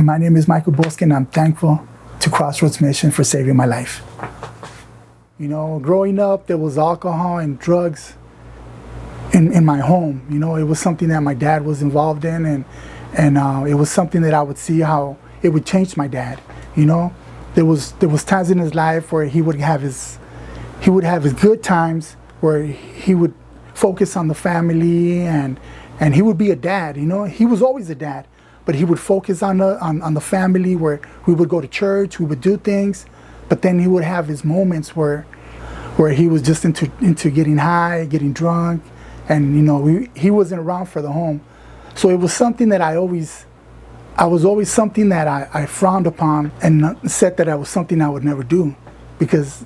My name is Michael Bosque, and I'm thankful to Crossroads Mission for saving my life. You know, growing up, there was alcohol and drugs in my home. You know, it was something that my dad was involved in, and it was something that I would see how it would change my dad. You know, there was times in his life where he would have his good times, where he would focus on the family, and he would be a dad. You know, he was always a dad, but he would focus on the family, where we would go to church, we would do things, but then he would have his moments where he was just into getting high, getting drunk, and you know, he wasn't around for the home. So it was something that I was always something that I frowned upon, and said that I was something I would never do, because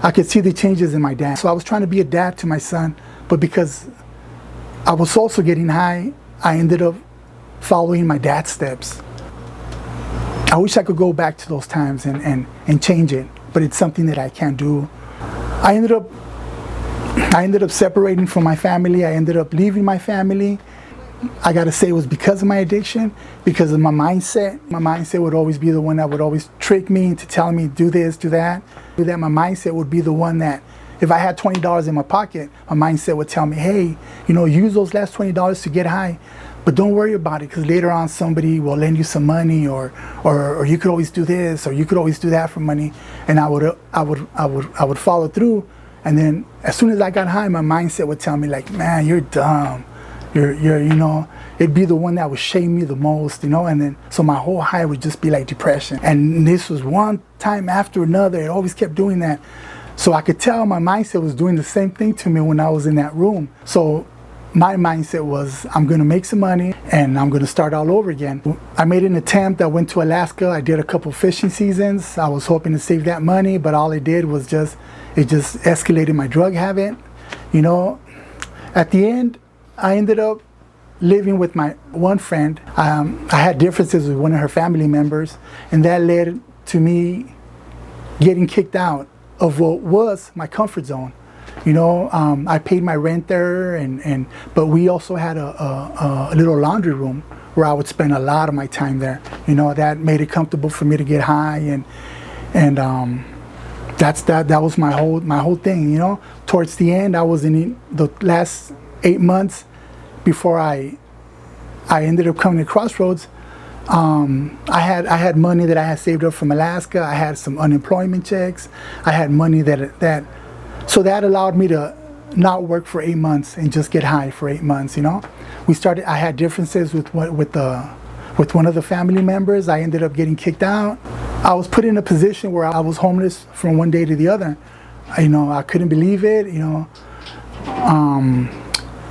I could see the changes in my dad. So I was trying to be a dad to my son, but because I was also getting high, I ended up following my dad's steps. I wish I could go back to those times and change it, but it's something that I can't do. I ended up separating from my family. I ended up leaving my family. I gotta say it was because of my addiction, because of my mindset. My mindset would always be the one that would always trick me into telling me, do this, do that. My mindset would be the one that, if I had $20 in my pocket, my mindset would tell me, hey, you know, use those last $20 to get high, but don't worry about it, because later on somebody will lend you some money, or you could always do this, or you could always do that for money. And I would follow through. And then as soon as I got high, my mindset would tell me, like, man, you're dumb. You're you know, it'd be the one that would shame me the most, you know. And then so my whole high would just be like depression. And this was one time after another. It always kept doing that. So I could tell my mindset was doing the same thing to me when I was in that room. So my mindset was, I'm gonna make some money and I'm gonna start all over again. I made an attempt. I went to Alaska. I did a couple fishing seasons. I was hoping to save that money, but all it did was just escalated my drug habit. You know, at the end, I ended up living with my one friend. I had differences with one of her family members, and that led to me getting kicked out of what was my comfort zone. You know, I paid my rent there, but we also had a little laundry room where I would spend a lot of my time there. You know, that made it comfortable for me to get high, and that was my whole thing. You know, towards the end, I was in the last 8 months before I ended up coming to Crossroads. I had money that I had saved up from Alaska. I had some unemployment checks. I had money so that allowed me to not work for 8 months and just get high for 8 months. You know, I had differences with one of the family members. I ended up getting kicked out. I was put in a position where I was homeless from one day to the other. You know, I couldn't believe it. You know,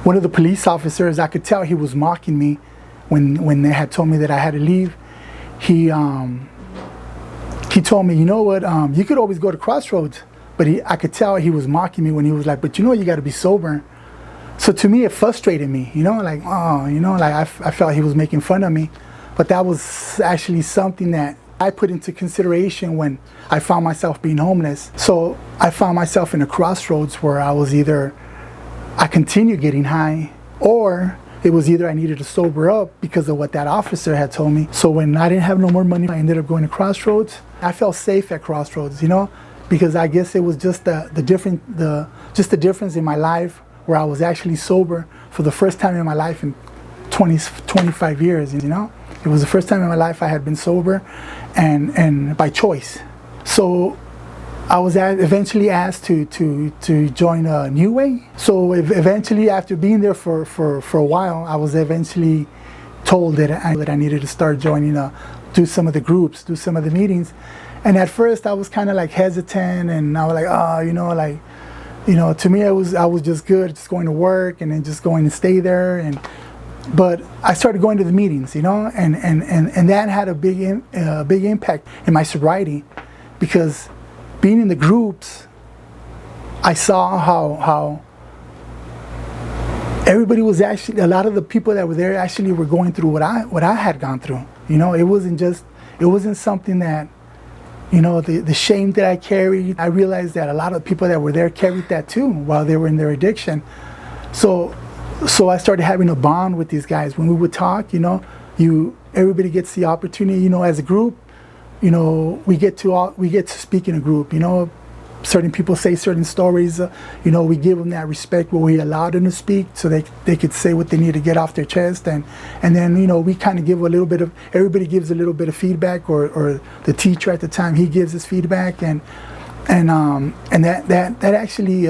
one of the police officers, I could tell he was mocking me when they had told me that I had to leave. He told me, you know what, you could always go to Crossroads. But I could tell he was mocking me when he was like, but you know, you got to be sober. So to me, it frustrated me, you know, like, oh, you know, like I felt he was making fun of me. But that was actually something that I put into consideration when I found myself being homeless. So I found myself in a crossroads where I continued getting high, or it was either I needed to sober up because of what that officer had told me. So when I didn't have no more money, I ended up going to Crossroads. I felt safe at Crossroads, you know, because I guess it was just the difference in my life, where I was actually sober for the first time in my life in 25 years, you know. It was the first time in my life I had been sober, and by choice. So I was eventually asked to join a New Way. So eventually, after being there for a while, I was eventually told that I needed to start joining, do some of the groups, do some of the meetings. And at first I was kind of like hesitant, and I was like, oh, you know, like, you know, to me I was just good, just going to work and then just going to stay there. But I started going to the meetings, you know, and that had a big impact in my sobriety, because being in the groups, I saw how everybody was actually, a lot of the people that were there actually were going through what I had gone through. You know, it wasn't something that, you know, the shame that I carried. I realized that a lot of people that were there carried that too while they were in their addiction. So I started having a bond with these guys. When we would talk, you know, everybody gets the opportunity, as a group, we get to speak in a group, certain people say certain stories, we give them that respect where we allow them to speak so they could say what they need to get off their chest, and then we kind of give a little bit of, everybody gives a little bit of feedback, or the teacher at the time, he gives his feedback, and that actually,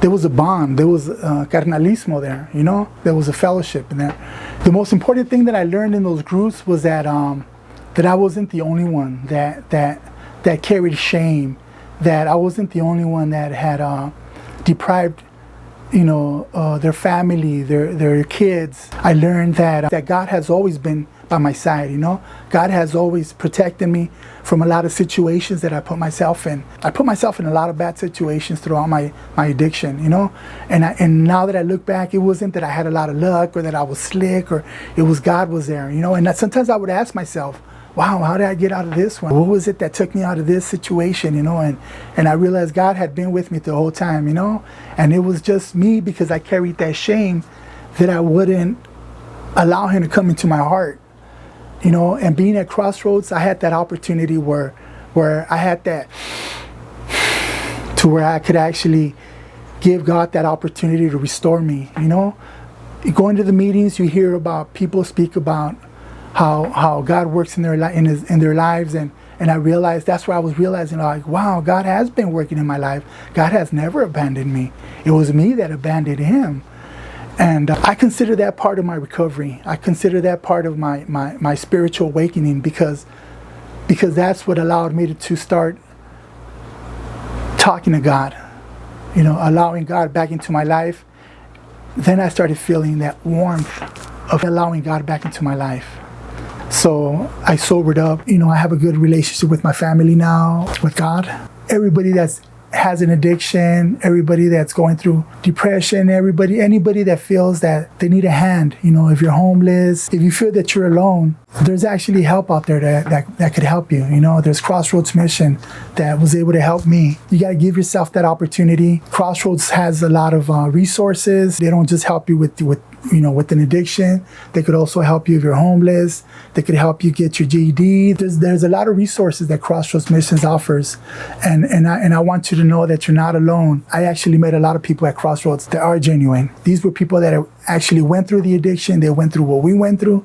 there was a bond, there was carnalismo there, there was a fellowship in there. The most important thing that I learned in those groups was that I wasn't the only one that carried shame, that I wasn't the only one that had deprived their family, their kids. I learned that God has always been by my side, God has always protected me from a lot of situations that I put myself in. I put myself in a lot of bad situations throughout my addiction, and now that I look back, it wasn't that I had a lot of luck or that I was slick, or it was God was there, and that sometimes I would ask myself, wow, how did I get out of this one? What was it that took me out of this situation, and I realized God had been with me the whole time, and it was just me, because I carried that shame, that I wouldn't allow him to come into my heart, and being at Crossroads, I had that opportunity where I had that, to where I could actually give God that opportunity to restore me, Going to the meetings, you hear about people speak about how God works in their lives, and I realized, that's where I was realizing, like, wow, God has been working in my life. God has never abandoned me. It was me that abandoned him. And I consider that part of my recovery. I consider that part of my spiritual awakening, because that's what allowed me to start talking to God, allowing God back into my life. Then I started feeling that warmth of allowing God back into my life. So I sobered up. I have a good relationship with my family now, with God. Everybody that has an addiction, everybody that's going through depression, anybody that feels that they need a hand, if you're homeless, if you feel that you're alone, there's actually help out there that could help you. There's Crossroads Mission that was able to help me. You got to give yourself that opportunity. Crossroads has a lot of resources. They don't just help you with an addiction. They could also help you if you're homeless. They could help you get your GED. There's a lot of resources that Crossroads Missions offers, and I want you to know that you're not alone. I actually met a lot of people at Crossroads that are genuine. These were people that actually went through the addiction. They went through what we went through,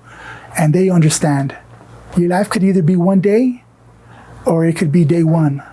and they understand. Your life could either be one day, or it could be day one.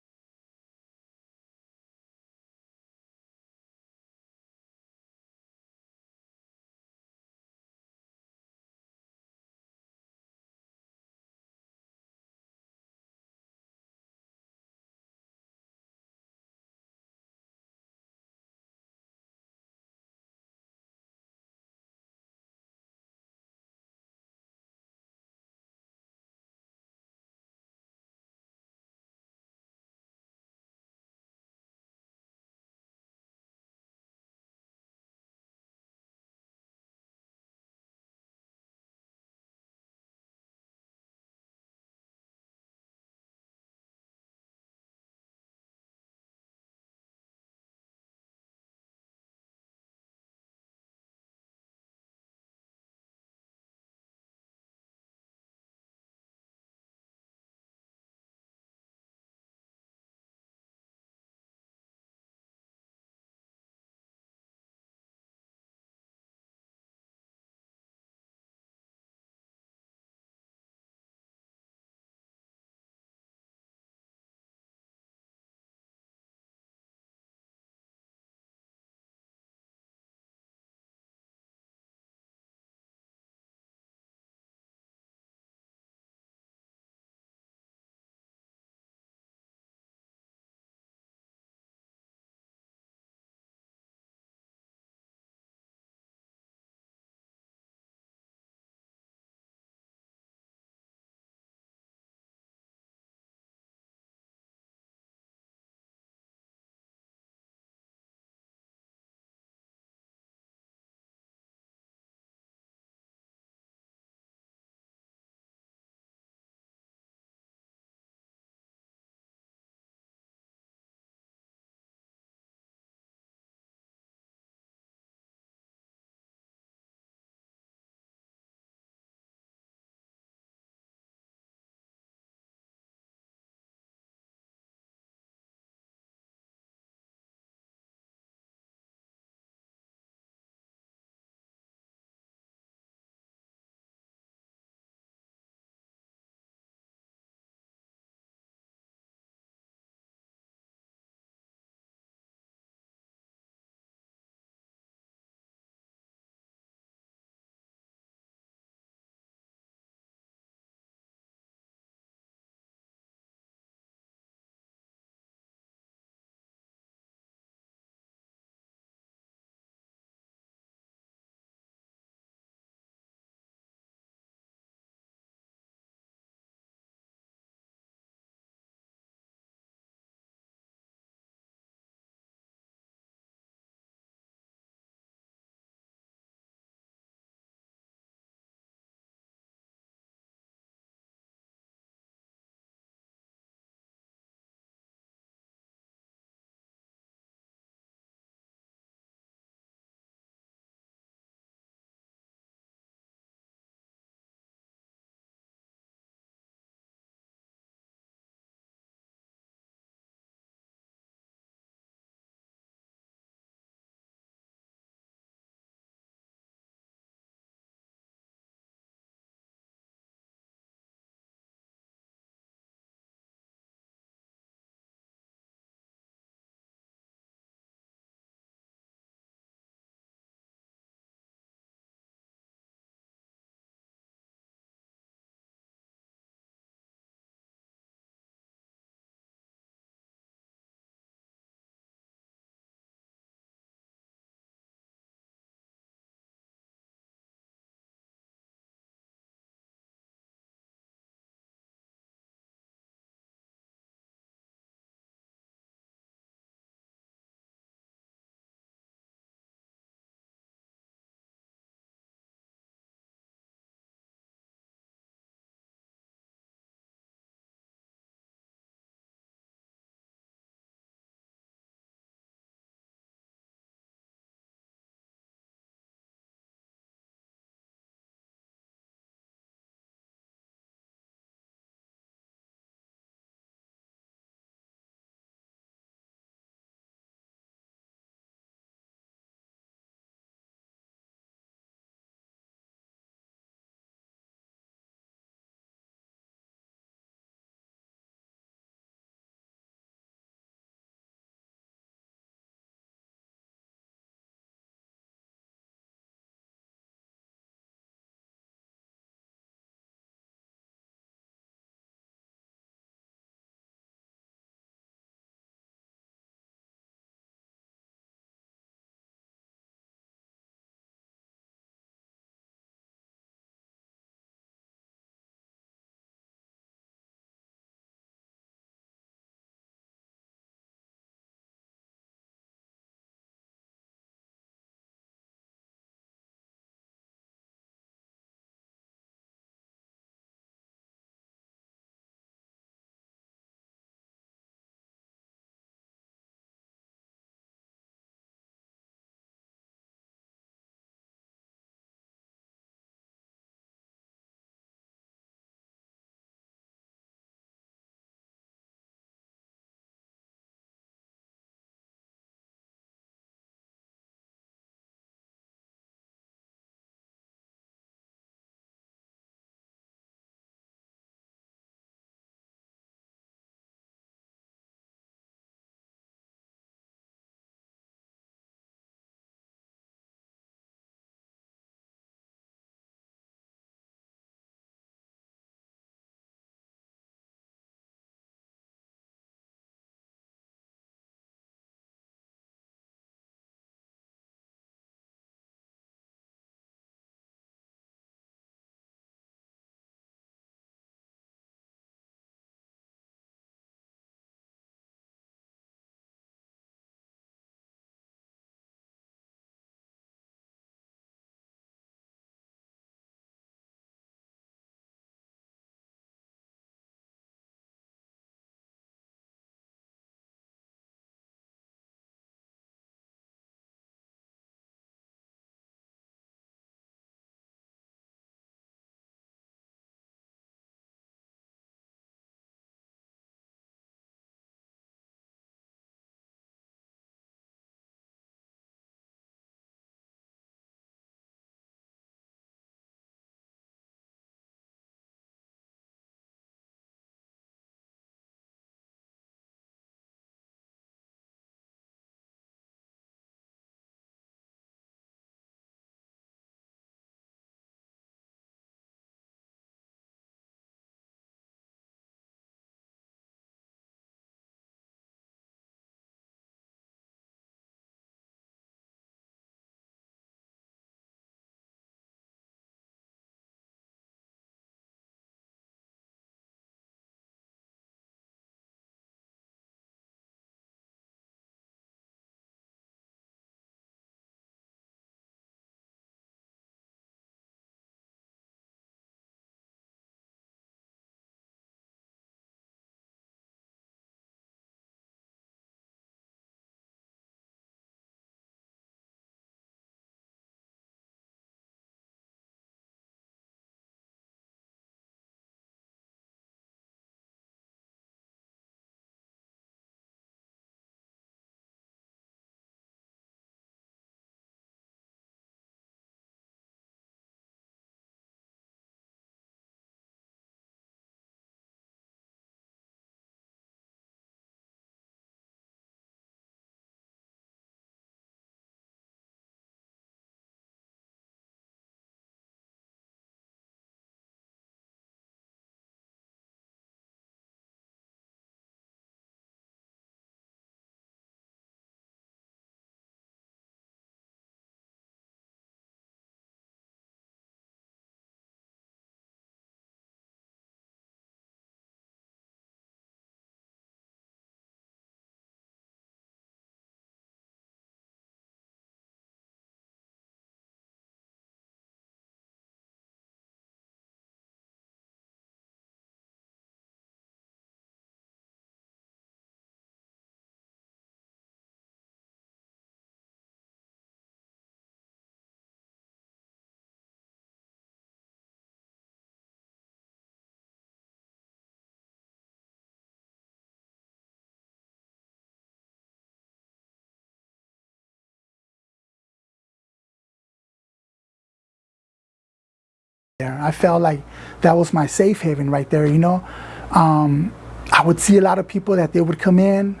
there. I felt like that was my safe haven right there, you know. I would see a lot of people that they would come in,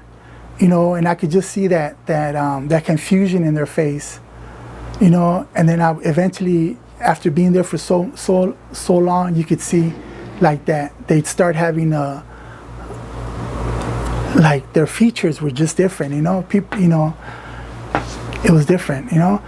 you know, and I could just see that confusion in their face, you know. And then eventually, after being there for so long, you could see like that they'd start having like their features were just different, you know. People, you know, it was different, you know.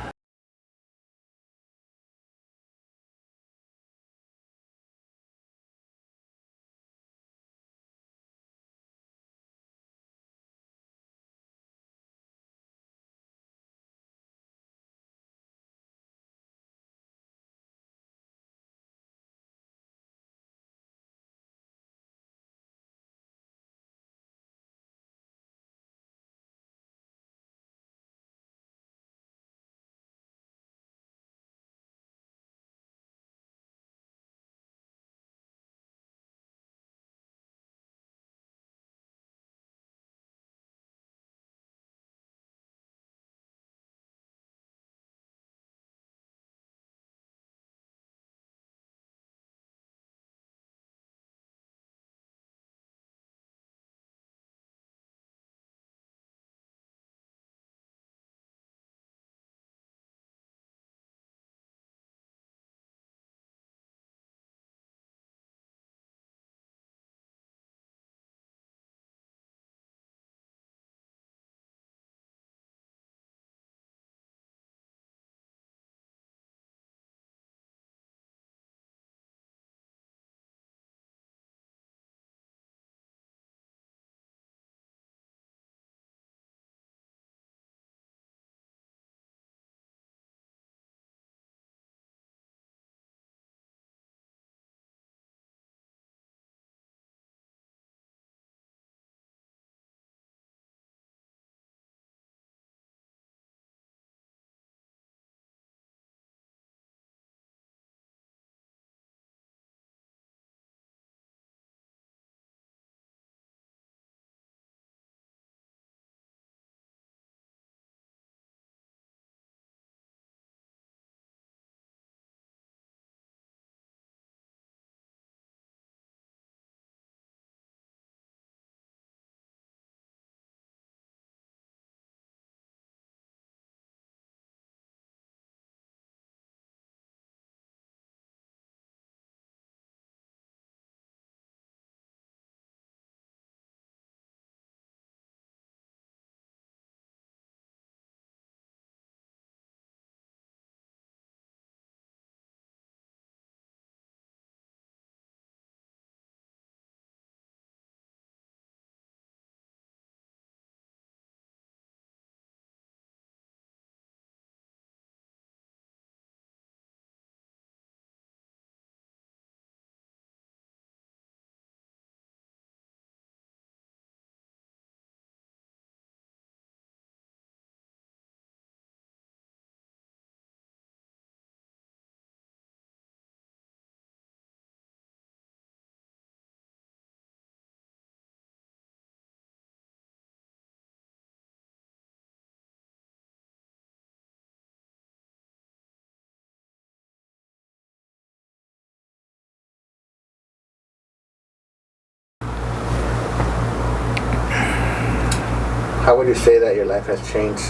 How would you say that your life has changed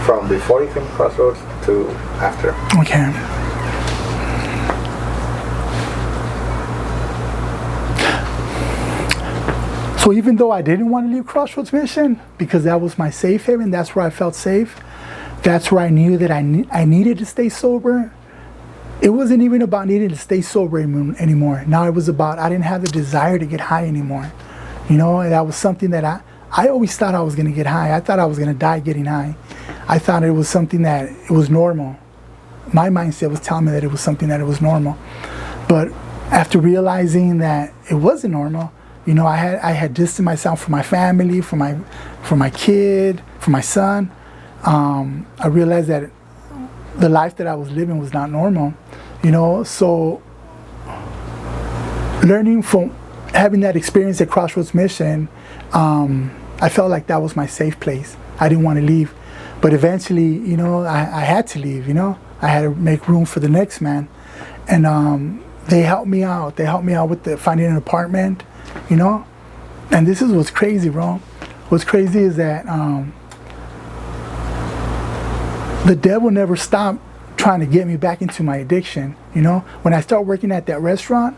from before you came to Crossroads to after? Okay. So even though I didn't want to leave Crossroads Mission, because that was my safe haven, that's where I felt safe, that's where I knew that I needed to stay sober. It wasn't even about needing to stay sober anymore. Now it was about, I didn't have the desire to get high anymore. You know, that was something that I always thought I was going to get high. I thought I was going to die getting high. I thought it was something that it was normal. My mindset was telling me that it was something that it was normal. But after realizing that it wasn't normal, you know, I had distanced myself from my family, from my kid, from my son. I realized that the life that I was living was not normal, you know. So learning from having that experience at Crossroads Mission, I felt like that was my safe place. I didn't want to leave, but eventually, you know, I had to leave. You know, I had to make room for the next man. And they helped me out. They helped me out with finding an apartment, you know? And this is what's crazy, bro. What's crazy is that the devil never stopped trying to get me back into my addiction, you know? When I started working at that restaurant,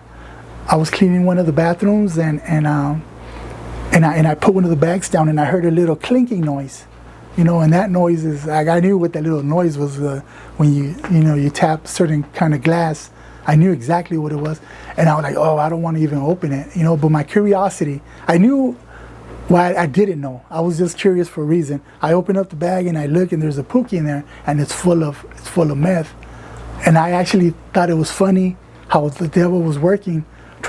I was cleaning one of the bathrooms and I put one of the bags down and I heard a little clinking noise, you know, and that noise is, like, I knew what that little noise was when you tap certain kind of glass. I knew exactly what it was. And I was like, oh, I don't want to even open it, you know, but my curiosity, I knew why I didn't know. I was just curious for a reason. I open up the bag and I look and there's a pookie in there and it's full of meth. And I actually thought it was funny how the devil was working